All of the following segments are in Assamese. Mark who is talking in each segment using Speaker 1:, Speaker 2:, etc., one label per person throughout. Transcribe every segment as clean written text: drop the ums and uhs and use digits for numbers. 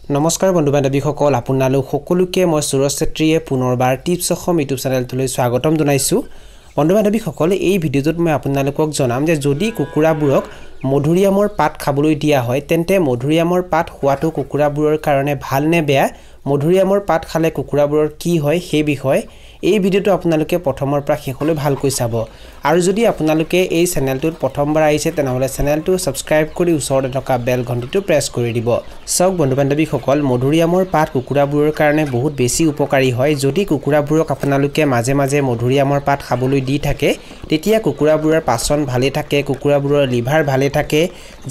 Speaker 1: নমস্কাৰ বন্ধু বান্ধৱীসকল আপোনালোক সকলোকে মই সুৰজ চেত্ৰীয়ে পুনৰবাৰ টিপছ অসম ইউটিউব চেনেলটোলৈ স্বাগতম জনাইছো বন্ধু বান্ধৱীসকল এই ভিডিঅ'টোত মই আপোনালোকক জনাম যে যদি কুকুৰাবোৰক মধুৰিআমৰ পাত খাবলৈ দিয়া হয় তেন্তে মধুৰিআমৰ পাত খোৱাটো কুকুৰাবোৰৰ কাৰণে ভাল নে বেয়া মধুৰিআমৰ পাত খালে কুকুৰাবোৰৰ কি হয় সেই বিষয় এই ভিডিঅ'টো আপোনালোকে প্ৰথমৰ পৰা শেষলৈ ভালকৈ চাব আৰু যদি আপোনালোকে এই চেনেলটোত প্ৰথমবাৰ আহিছে তেনেহলে চেনেলটো সাবস্ক্ৰাইব কৰি ওচৰতে থকা বেল ঘণ্টিটো প্ৰেছ কৰি দিব সব বন্ধু বান্ধৱীসকল মধুৰিআমৰ পাত কুকুৰাবোৰৰ কাৰণে বহুত বেছি উপকাৰী হয় যদি কুকুৰাবোৰক আপোনালোকে মাজে মাজে মধুৰিআমৰ পাত খাবলৈ দি থাকে তেতিয়া কুকুৰাবোৰৰ পাচন ভালে থাকে কুকুৰাবোৰৰ লিভাৰ ভালে থাকে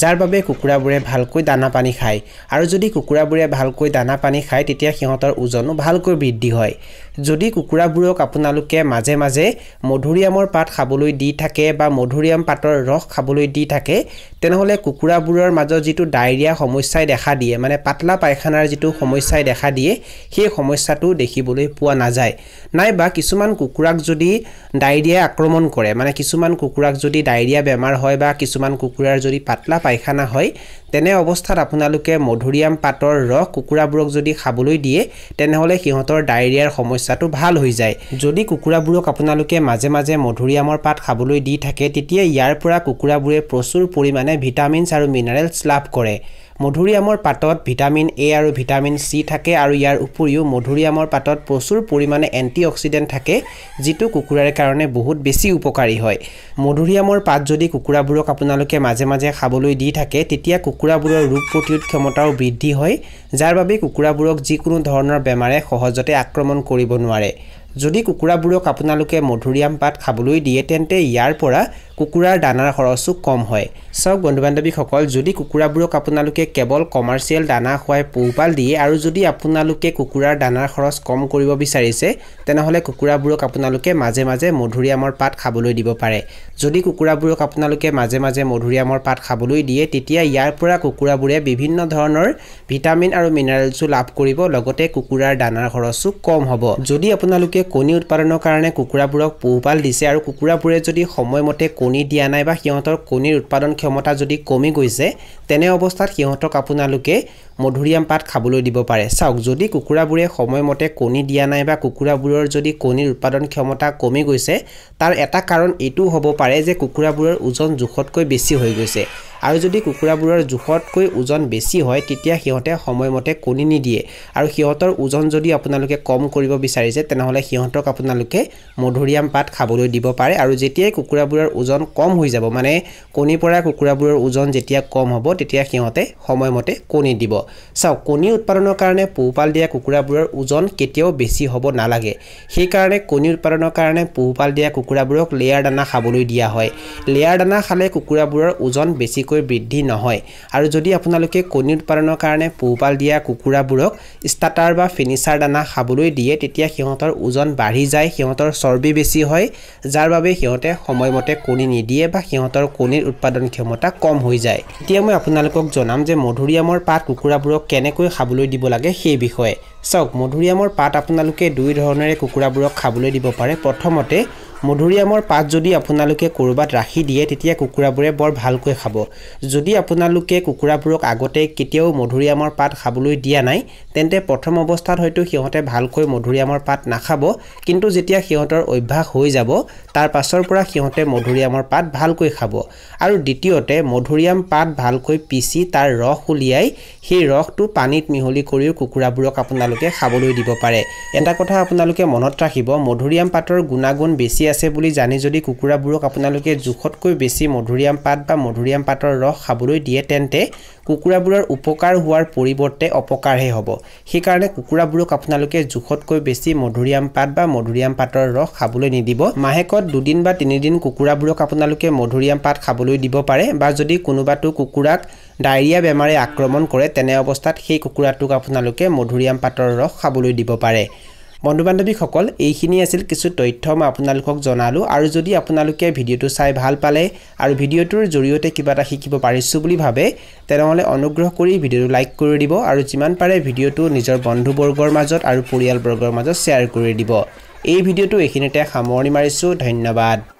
Speaker 1: যাৰ বাবে কুকুৰাবোৰে ভালকৈ দানা পানী খায় আৰু যদি কুকুৰাবোৰে ভালকৈ দানা পানী খায় তেতিয়া সিহঁতৰ ওজনো ভালকৈ বৃদ্ধি হয় যদি কুকুৰাবোৰক আপোনালোকে মাজে মাজে মধুৰিআমৰ পাত খাবলৈ দি থাকে বা মধুৰিআম পাতৰ ৰস খাবলৈ দি থাকে তেনেহলে কুকুৰাবোৰৰ মাজত যিটো ডায়েৰিয়া সমস্যাই দেখা দিয়ে মানে পাতলা পায়খানাৰ যিটো সমস্যাই দেখা দিয়ে সেই সমস্যাটো দেখিবলৈ পোৱা নাযায় নাইবা কিছুমান কুকুৰাক যদি ডায়েৰিয়া আক্ৰমণ কৰে মানে কিছুমান কুকুৰাক যদি ডায়েৰিয়া বেমাৰ হয় বা কিছুমান কুকুৰাৰ যদি পাতলা পায়খানা হয় তেনে অৱস্থাত আপোনালোকে মধুৰিআম পাতৰ ৰস কুকুৰাবোৰক যদি খাবলৈ দিয়ে তেনেহলে সিহঁতৰ ডায়েৰিয়াৰ সমস্যাটো ভাল হৈ যায় যদি কুকুৰাবোৰক আপোনালোকে মাজে মাজে মধুৰিআমৰ পাত খাবলৈ দি থাকে তেতিয়া ইয়াৰ পৰা কুকুৰাবোৰে প্ৰচুৰ পৰিমাণে ভিটামিনছ আৰু মিনাৰেলছ লাভ কৰে মধুৰিআমৰ পাতত ভিটামিন এ আৰু ভিটামিন সি থাকে আৰু ইয়াৰ উপৰিও মধুৰিআমৰ পাতত প্ৰচুৰ পৰিমাণে এন্টিঅক্সিডেন্ট থাকে যিটো কুকুৰাৰ কাৰণে বহুত বেছি উপকাৰী হয় মধুৰিআমৰ পাত যদি কুকুৰাবোৰক আপোনালোকে মাজে মাজে খাবলৈ দি থাকে তেতিয়া কুকুৰাবোৰৰ ৰোগ প্ৰতিৰোধ ক্ষমতাও বৃদ্ধি হয় যাৰ বাবে কুকুৰাবোৰক যিকোনো ধৰণৰ বেমাৰে সহজতে আক্ৰমণ কৰিব নোৱাৰে যদি কুকুৰাবোৰক আপোনালোকে মধুৰিআম পাত খাবলৈ দিয়ে তেন্তে ইয়াৰ পৰা কুকুৰাৰ দানাৰ খৰচো কম হয় সব বন্ধু বান্ধৱীসকল যদি কুকুৰাবোৰক আপোনালোকে কেৱল কমাৰ্চিয়েল দানা খুৱাই পোহপাল দিয়ে আৰু যদি আপোনালোকে কুকুৰাৰ দানাৰ খৰচ কম কৰিব বিচাৰিছে তেনেহলে কুকুৰাবোৰক আপোনালোকে মাজে মাজে মধুৰিআমৰ পাত খাবলৈ দিব পাৰে যদি কুকুৰাবোৰক আপোনালোকে মাজে মাজে মধুৰিআমৰ পাত খাবলৈ দিয়ে তেতিয়া ইয়াৰ পৰা কুকুৰাবোৰে বিভিন্ন ধৰণৰ ভিটামিন আৰু মিনাৰেলছো লাভ কৰিব লগতে কুকুৰাৰ দানাৰ খৰচো কম হ'ব যদি আপোনালোকে কণী উৎপাদনৰ কাৰণে কুকুৰাবোৰক পোহপাল দিছে আৰু কুকুৰাবোৰে যদি সময়মতে কণী দিয়া নাই বা সিহঁতৰ কণীৰ উৎপাদন ক্ষমতা যদি কমি গৈছে তেনে অৱস্থাত সিহঁতক আপোনালোকে মধুৰিআম পাত খাবলৈ দিব পাৰে চাওক যদি কুকুৰাবোৰে সময়মতে কণী দিয়া নাই বা কুকুৰাবোৰৰ যদি কণীৰ উৎপাদন ক্ষমতা কমি গৈছে তাৰ এটা কাৰণ এটো হ'ব পাৰে যে কুকুৰাবোৰৰ ওজন জোখতকৈ বেছি হৈ গৈছে আৰু যদি কুকুৰাবোৰৰ জোখতকৈ ওজন বেছি হয় তেতিয়া সিহঁতে সময়মতে কণী নিদিয়ে আৰু সিহঁতৰ ওজন যদি আপোনালোকে কম কৰিব বিচাৰিছে তেনেহলে সিহঁতক আপোনালোকে মধুৰিআম পাত খাবলৈ দিব পাৰে আৰু যেতিয়া কুকুৰাবোৰৰ ওজন কম হৈ যাব মানে কণী পৰা কুকুৰাবোৰৰ ওজন যেতিয়া কম হ'ব তেতিয়া সিহঁতে সময়মতে কণী দিব চাওক কণী উৎপাদনৰ কাৰণে পোহপাল দিয়া কুকুৰাবোৰৰ ওজন কেতিয়াও বেছি হ'ব নালাগে সেই কাৰণে কণী উৎপাদনৰ কাৰণে পোহপাল দিয়া কুকুৰাবোৰক লেয়াৰ দানা খাবলৈ দিয়া হয় লেয়াৰ দানা খালে কুকুৰাবোৰৰ ওজন বেছি বৃদ্ধি নহয় আৰু যদি আপোনালোকে কণী উৎপাদনৰ কাৰণে পোহপাল দিয়া কুকুৰাবোৰক ষ্টাৰ্টাৰ বা ফিনিচাৰ দানা খাবলৈ দিয়ে তেতিয়া সিহঁতৰ ওজন বাঢ়ি যায় সিহঁতৰ চৰ্বি বেছি হয় যাৰ বাবে সিহঁতে সময়মতে কণী নিদিয়ে বা সিহঁতৰ কণীৰ উৎপাদন ক্ষমতা কম হৈ যায় এতিয়া মই আপোনালোকক জনাম যে মধুৰিআমৰ পাত কুকুৰাবোৰক কেনেকৈ খাবলৈ দিব লাগে সেই বিষয়ে চাওক মধুৰিআমৰ পাত আপোনালোকে দুই ধৰণেৰে কুকুৰাবোৰক খাবলৈ দিব পাৰে প্ৰথমতে মধুৰিআমৰ পাত যদি আপোনালোকে কৰবাত ৰাখি দিয়ে তেতিয়া কুকুৰাবোৰে বৰ ভালকৈ খাব যদি আপোনালোকে কুকুৰাবোৰক আগতে কেতিয়াও মধুৰিআমৰ পাত খাবলৈ দিয়া নাই তেন্তে প্ৰথম অৱস্থাত হয়তো সিহঁতে ভালকৈ মধুৰিআমৰ পাত নাখাব কিন্তু যেতিয়া সিহঁতৰ অভ্যাস হৈ যাব তাৰ পাছৰ পৰা সিহঁতে মধুৰিআমৰ পাত ভালকৈ খাব আৰু দ্বিতীয়তে মধুৰিআম পাত ভালকৈ পিচি তাৰ ৰস উলিয়াই সেই ৰসটো পানীত মিহলি কৰি কুকুৰাবোৰক আপোনালোকে খাবলৈ দিব পাৰে এটা কথা আপোনালোকে মনত ৰাখিব মধুৰিআম পাতৰ গুণাগুণ বেছি আছে বুলি জানি যদি কুকুৰাবোৰক আপোনালোকে জোখতকৈ বেছি মধুৰিআম পাত বা মধুৰিআম পাতৰ ৰস খাবলৈ দিয়ে তেন্তে কুকুৰাবোৰৰ উপকাৰ হোৱাৰ পৰিৱৰ্তে অপকাৰহে হ'ব সেই কাৰণে কুকুৰাবোৰক আপোনালোকে জোখতকৈ বেছি মধুৰিআম পাত বা মধুৰিআম পাতৰ ৰস খাবলৈ নিদিব মাহেকত 2 দিন বা 3 দিন কুকুৰাবোৰক আপোনালোকে মধুৰিআম পাত খাবলৈ দিব পাৰে বা যদি কোনোবাটো কুকুৰাক ডায়েৰিয়া বেমাৰে আক্ৰমণ কৰে তেনে অৱস্থাত সেই কুকুৰাটোক আপোনালোকে মধুৰিআম পাতৰ ৰস খাবলৈ দিব পাৰে বন্ধু বান্ধৱীসকল এইখিনি আছিল কিছু তথ্য মই আপোনালোকক জনালো আৰু যদি আপোনালোকে ভিডিঅটো চাই ভাল পালে আৰু ভিডিঅটোৰ জৰিয়তে কিবা এটা শিকিব পাৰিছো বুলি ভাবে তেনেহলে অনুগ্ৰহ কৰি ভিডিঅটো লাইক কৰি দিব আৰু যিমান পাৰে ভিডিঅটো নিজৰ বন্ধুবৰ্গৰ মাজত আৰু পৰিয়ালবৰ্গৰ মাজত শ্বেয়াৰ কৰি দিব এই ভিডিঅটো এইখিনিতে সামৰণি মাৰিছো ধন্যবাদ